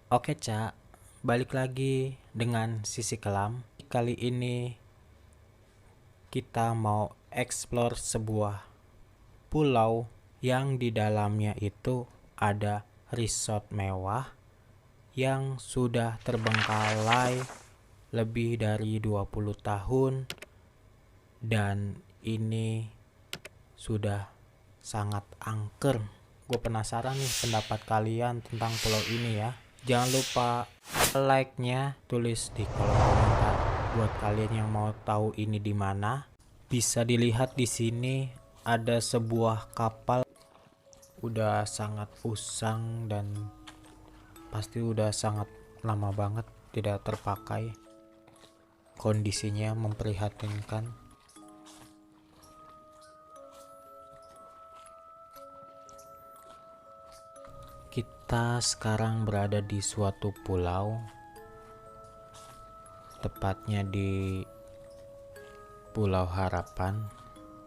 Oke, Cak. Balik lagi dengan Sisi Kelam. Kali ini kita mau explore sebuah pulau yang di dalamnya itu ada resort mewah yang sudah terbengkalai lebih dari 20 tahun dan ini sudah sangat angker. Gue penasaran nih pendapat kalian tentang pulau ini ya. Jangan lupa like-nya, tulis di kolom komentar buat kalian yang mau tahu ini di mana. Bisa dilihat di sini ada sebuah kapal udah sangat usang dan pasti udah sangat lama banget tidak terpakai. Kondisinya memprihatinkan. Kita sekarang berada di suatu pulau, tepatnya di Pulau Harapan,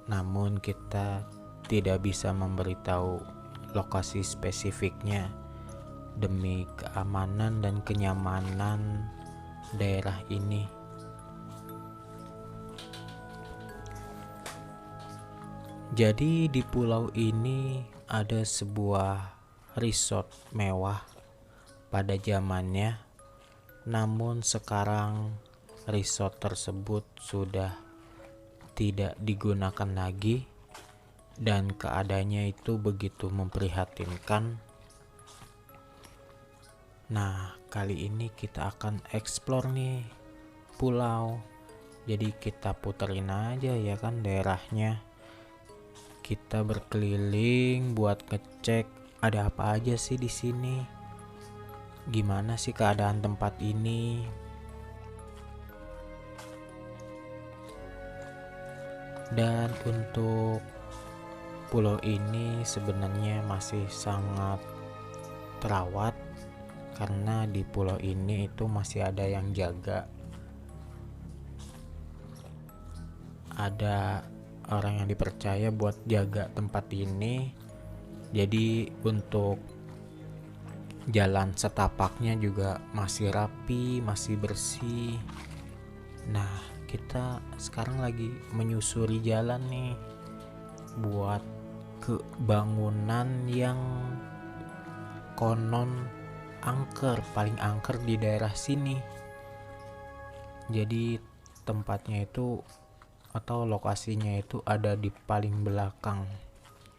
namun kita tidak bisa memberitahu lokasi spesifiknya demi keamanan dan kenyamanan daerah ini. Jadi di pulau ini ada sebuah resort mewah pada zamannya, namun sekarang resort tersebut sudah tidak digunakan lagi dan keadaannya itu begitu memprihatinkan. Nah, kali ini kita akan explore nih pulau. Jadi kita puterin aja ya kan daerahnya. Kita berkeliling buat ngecek ada apa aja sih di sini. Gimana sih keadaan tempat ini? Dan untuk pulau ini sebenarnya masih sangat terawat karena di pulau ini itu masih ada yang jaga. Ada orang yang dipercaya buat jaga tempat ini. Jadi untuk jalan setapaknya juga masih rapi, masih bersih. Nah, kita sekarang lagi menyusuri jalan nih buat ke bangunan yang konon paling angker di daerah sini. Jadi tempatnya itu atau lokasinya itu ada di paling belakang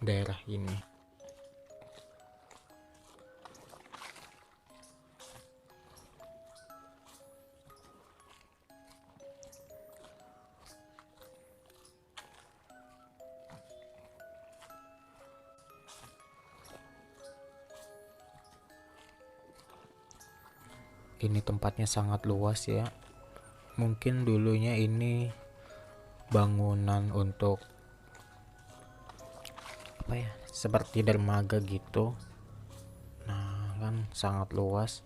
daerah ini. Ini tempatnya sangat luas ya. Mungkin dulunya ini bangunan untuk apa ya? Seperti dermaga gitu. Nah, kan sangat luas.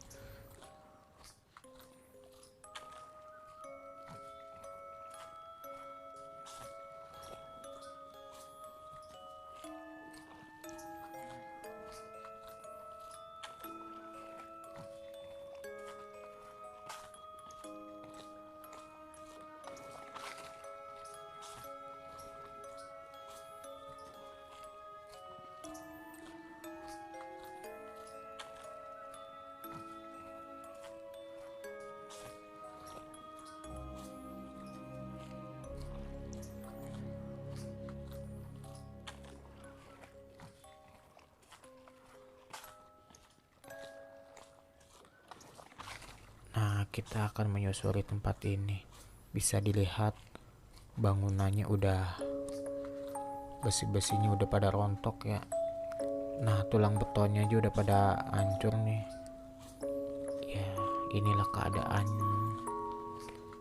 Nah, kita akan menyusuri tempat ini. Bisa dilihat bangunannya udah besi-besinya udah pada rontok ya. Nah, tulang betonnya aja udah pada hancur nih. Ya, inilah keadaan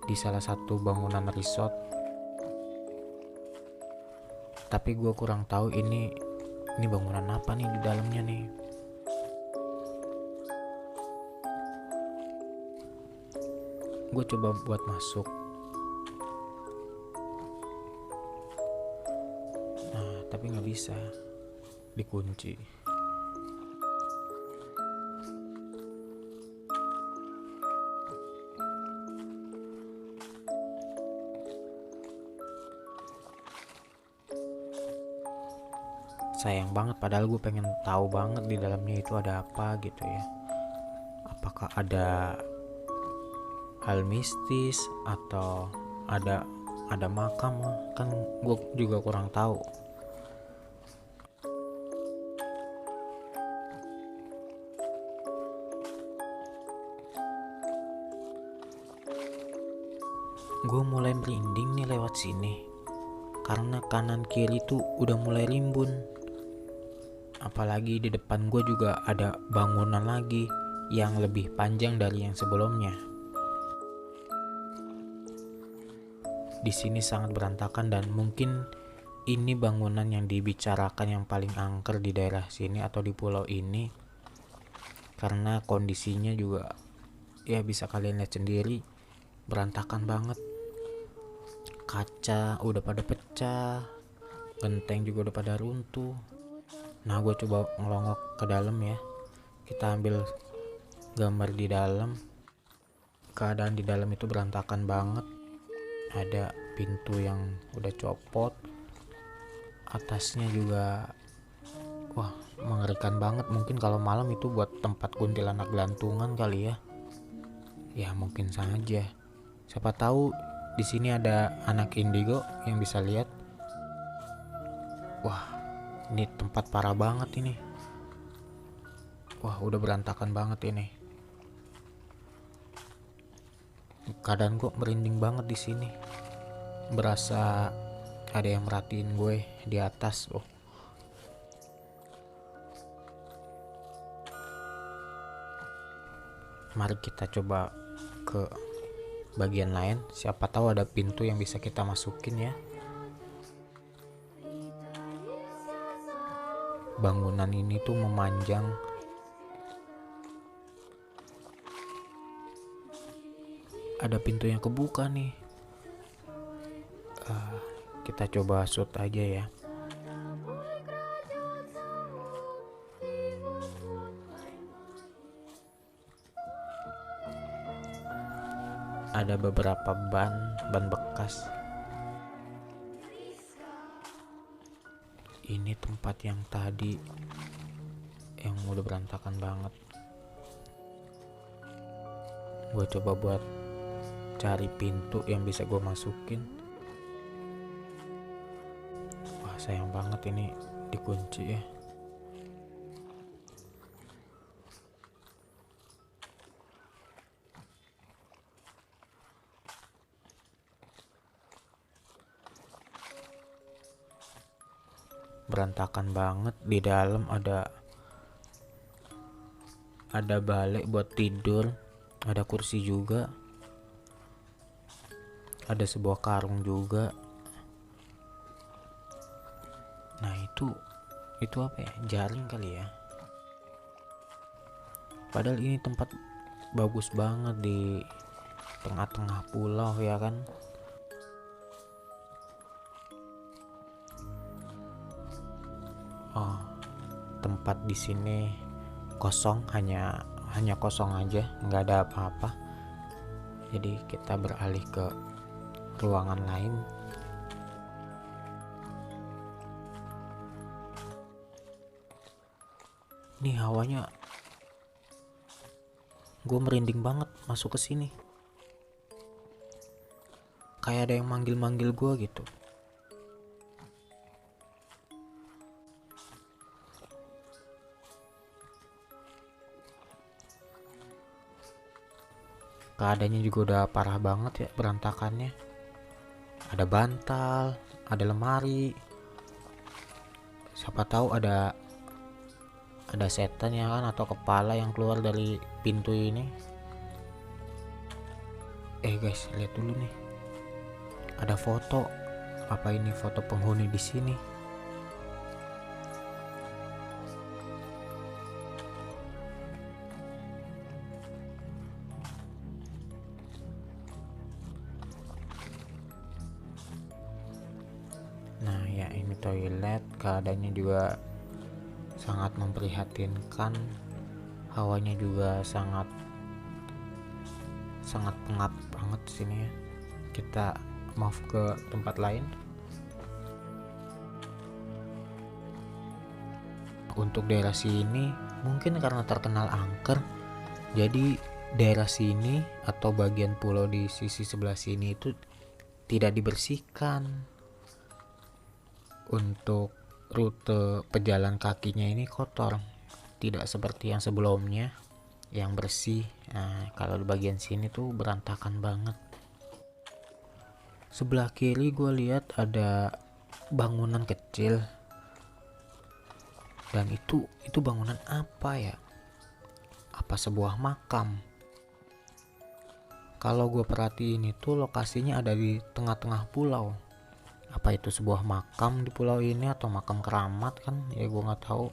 di salah satu bangunan resort. Tapi gue kurang tahu ini bangunan apa nih di dalamnya nih. Gue coba buat masuk. Nah, tapi nggak bisa, dikunci. sayang banget, padahal gue pengen tahu banget di dalamnya itu ada apa gitu ya. Apakah ada hal mistis atau ada makam, kan gue juga kurang tahu. Gue mulai merinding nih lewat sini karena kanan kiri tuh udah mulai rimbun. Apalagi di depan gue juga ada bangunan lagi yang lebih panjang dari yang sebelumnya. Di sini sangat berantakan dan mungkin ini bangunan yang dibicarakan yang paling angker di daerah sini atau di pulau ini. Karena kondisinya juga ya bisa kalian lihat sendiri, berantakan banget. Kaca udah pada pecah, genteng juga udah pada runtuh. Nah, gue coba ngelongok ke dalam ya. Kita ambil gambar di dalam. Keadaan di dalam itu berantakan banget. Ada pintu yang udah copot. Atasnya juga wah, mengerikan banget. Mungkin kalau malam itu buat tempat kuntilanak gelantungan kali ya. Ya mungkin saja. Siapa tahu di sini ada anak indigo yang bisa lihat. Wah, ini tempat parah banget ini. Wah, udah berantakan banget ini. Keadaan gue merinding banget di sini. Berasa ada yang merhatiin gue di atas. Oh. Mari kita coba ke bagian lain. Siapa tahu ada pintu yang bisa kita masukin ya. Bangunan ini tuh memanjang. Ada pintu yang kebuka nih. Kita coba shoot aja ya. Ada beberapa ban bekas. Ini tempat yang tadi yang udah berantakan banget. Gue coba buat cari pintu yang bisa gue masukin. Wah, sayang banget ini dikunci ya. Berantakan banget. Di dalam ada balai buat tidur, ada kursi juga, ada sebuah karung juga. Nah itu apa ya, jaring kali ya. Padahal ini tempat bagus banget di tengah-tengah pulau ya kan. Oh, tempat di sini kosong, hanya kosong aja, nggak ada apa-apa. Jadi kita beralih ke ruangan lain. Nih hawanya, gue merinding banget masuk ke sini. Kayak ada yang manggil-manggil gue gitu. Keadaannya juga udah parah banget ya, berantakannya. Ada bantal, ada lemari. Siapa tahu ada setan ya kan, atau kepala yang keluar dari pintu ini. Guys, lihat dulu nih. Ada foto. Apa ini foto penghuni di sini? Nah ya, ini toilet. Keadaannya juga sangat memprihatinkan. Hawanya juga sangat pengap banget sini ya. Kita move ke tempat lain. untuk daerah sini mungkin karena terkenal angker, jadi daerah sini atau bagian pulau di sisi sebelah sini itu tidak dibersihkan. Untuk rute pejalan kakinya ini kotor, tidak seperti yang sebelumnya yang bersih. Nah, kalau di bagian sini tuh berantakan banget. Sebelah kiri gue lihat ada bangunan kecil, dan itu bangunan apa ya? Apa sebuah makam? Kalau gue perhatiin itu lokasinya ada di tengah-tengah pulau. Apa itu sebuah makam di pulau ini atau makam keramat kan? Ya gue nggak tahu.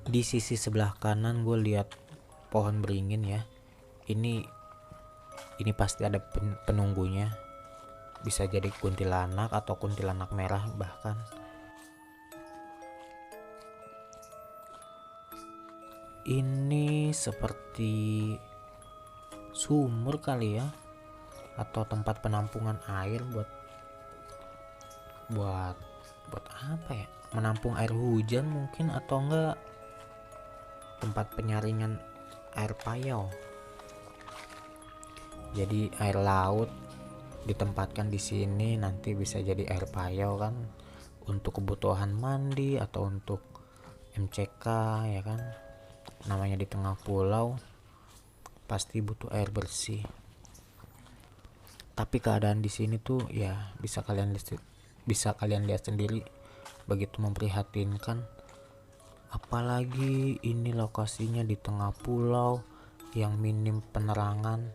Di sisi sebelah kanan gue lihat pohon beringin ya. Ini pasti ada penunggunya. Bisa jadi kuntilanak atau kuntilanak merah bahkan. Ini seperti sumur kali ya, atau tempat penampungan air buat apa ya, menampung air hujan mungkin, atau enggak tempat penyaringan air payau. Jadi air laut ditempatkan di sini nanti bisa jadi air payau kan, untuk kebutuhan mandi atau untuk MCK ya kan. Namanya di tengah pulau pasti butuh air bersih. Tapi keadaan di sini tuh ya bisa kalian lihat sendiri, begitu memprihatinkan. Apalagi ini lokasinya di tengah pulau yang minim penerangan.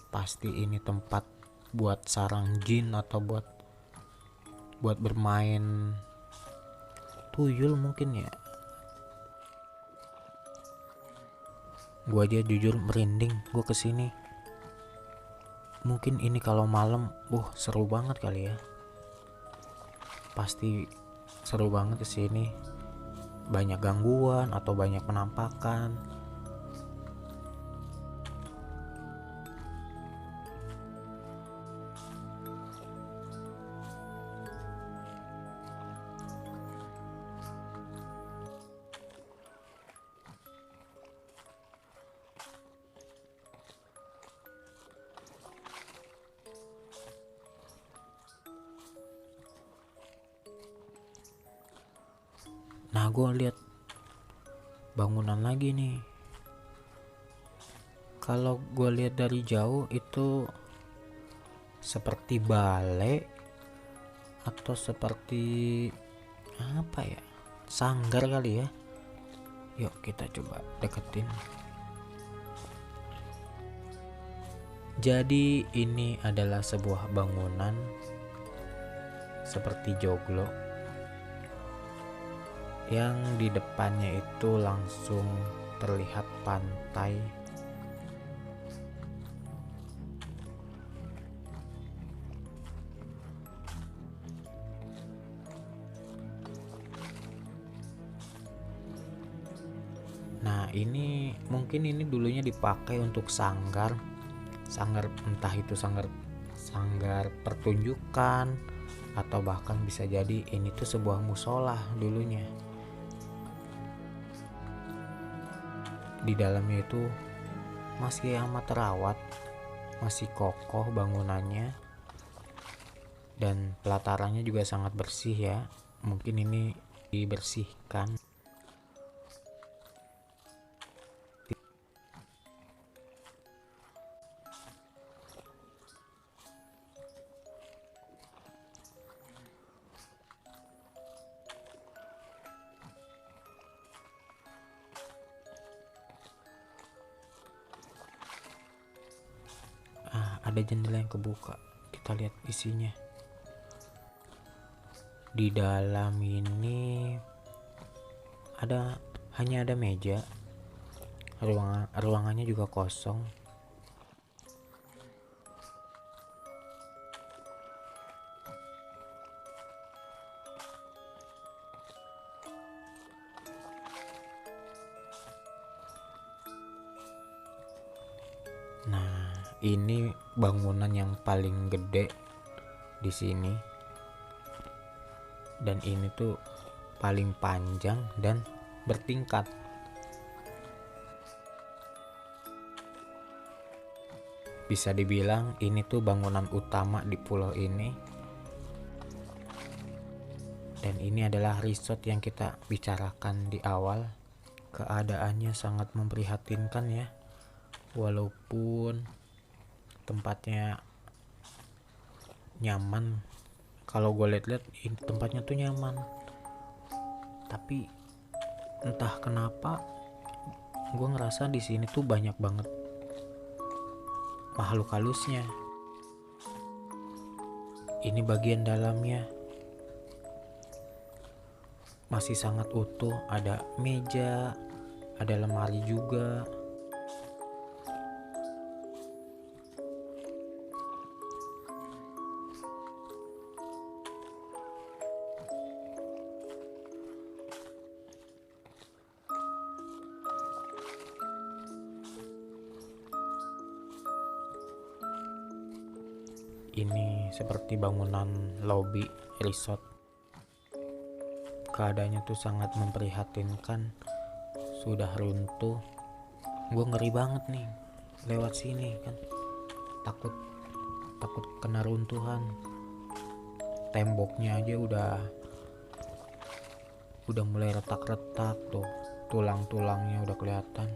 Pasti ini tempat buat sarang jin atau buat bermain tuyul mungkin ya. Gua aja jujur merinding gua kesini. Mungkin ini kalau malam, seru banget kali ya. Pasti seru banget kesini. Banyak gangguan atau banyak penampakan. Nah, gue lihat bangunan lagi nih. Kalau gue lihat dari jauh itu seperti balai atau seperti apa ya, sanggar kali ya. Yuk kita coba deketin. Jadi ini adalah sebuah bangunan seperti joglo yang di depannya itu langsung terlihat pantai. Nah, ini mungkin ini dulunya dipakai untuk sanggar entah itu sanggar pertunjukan, atau bahkan bisa jadi ini tuh sebuah musola dulunya. Di dalamnya itu masih amat terawat, masih kokoh bangunannya, dan pelatarannya juga sangat bersih ya. Mungkin ini dibersihkan. Ada jendela yang kebuka, kita lihat isinya. Di dalam ini hanya ada meja, ruangannya juga kosong. Nah, ini bangunan yang paling gede di sini, dan ini tuh paling panjang dan bertingkat. Bisa dibilang ini tuh bangunan utama di pulau ini. Dan ini adalah resort yang kita bicarakan di awal. Keadaannya sangat memprihatinkan ya. Walaupun tempatnya nyaman, kalau gue lihat-lihat tempatnya tuh nyaman, tapi entah kenapa gue ngerasa di sini tuh banyak banget makhluk halusnya. Ini bagian dalamnya masih sangat utuh, ada meja, ada lemari juga. Ini seperti bangunan lobi resort. Keadaannya tuh sangat memprihatinkan, sudah runtuh. Gue ngeri banget nih lewat sini kan, takut kena runtuhan. Temboknya aja udah mulai retak-retak tuh, tulang-tulangnya udah kelihatan.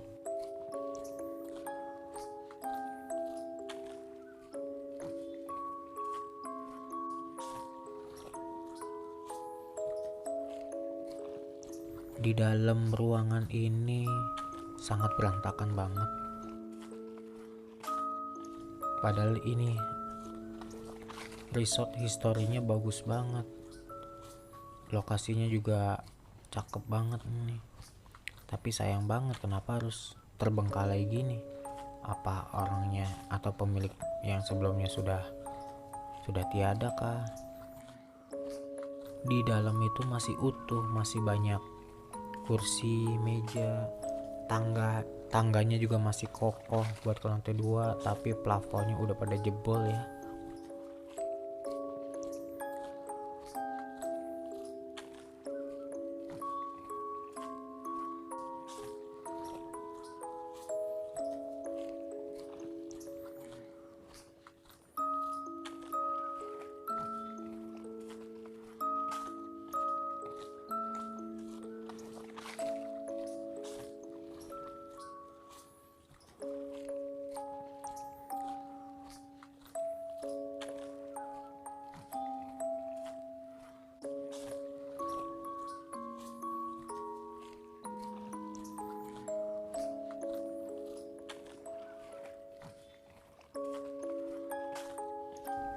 Di dalam ruangan ini sangat berantakan banget. Padahal ini resort historinya bagus banget. Lokasinya juga cakep banget nih. Tapi sayang banget kenapa harus terbengkalai gini. Apa orangnya atau pemilik yang sebelumnya sudah tiada kah? Di dalam itu masih utuh, masih banyak kursi, meja, tangganya juga masih kokoh buat ke lantai 2, tapi plafonnya udah pada jebol ya.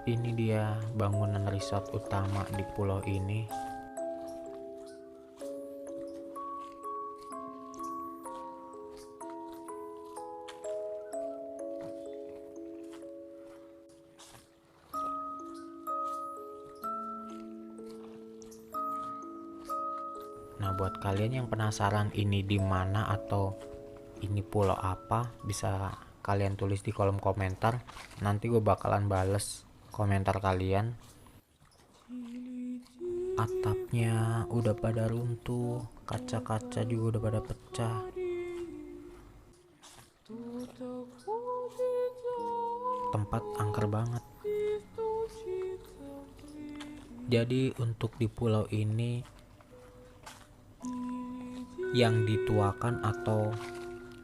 Ini dia bangunan resort utama di pulau ini. Nah, buat kalian yang penasaran ini di mana atau ini pulau apa, bisa kalian tulis di kolom komentar. Nanti gue bakalan bales komentar kalian. Atapnya udah pada runtuh, kaca-kaca juga udah pada pecah. Tempat angker banget. Jadi untuk di pulau ini yang dituakan atau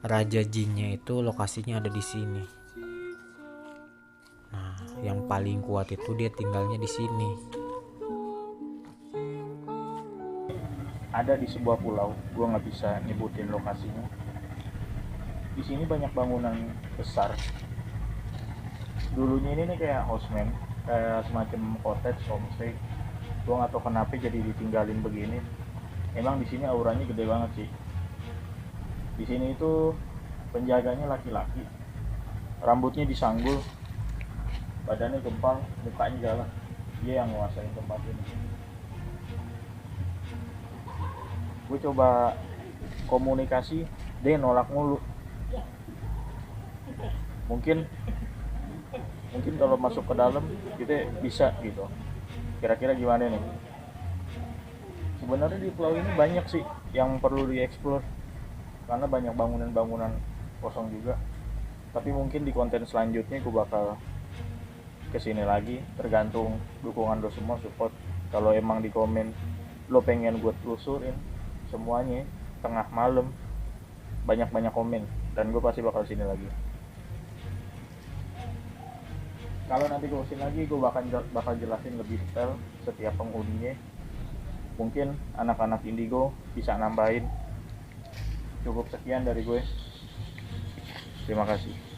raja jinnya itu lokasinya ada di sini. Nah, yang paling kuat itu dia tinggalnya di sini. Ada di sebuah pulau, gue nggak bisa nyebutin lokasinya. Di sini banyak bangunan besar. Dulunya ini nih kayak houseman, kayak semacam cottage, homestay. Gue nggak tahu kenapa jadi ditinggalin begini. Emang di sini auranya gede banget sih. Di sini itu penjaganya laki-laki, rambutnya disanggul, badannya gempal, mukanya galak. Dia yang menguasai tempat ini. Gue coba komunikasi, dia nolak mulu. Mungkin kalau masuk ke dalam kita bisa gitu. Kira-kira gimana nih? sebenarnya di pulau ini banyak sih yang perlu dieksplor karena banyak bangunan-bangunan kosong juga. Tapi mungkin di konten selanjutnya gue bakal kesini lagi, tergantung dukungan lo semua, support. Kalau emang di komen lo pengen gue telusurin semuanya tengah malam, banyak-banyak komen, dan gue pasti bakal sini lagi. Kalau nanti gue kesini lagi, gue bakal jelasin lebih detail setiap penghuninya. Mungkin anak-anak indigo bisa nambahin. Cukup sekian dari gue. Terima kasih.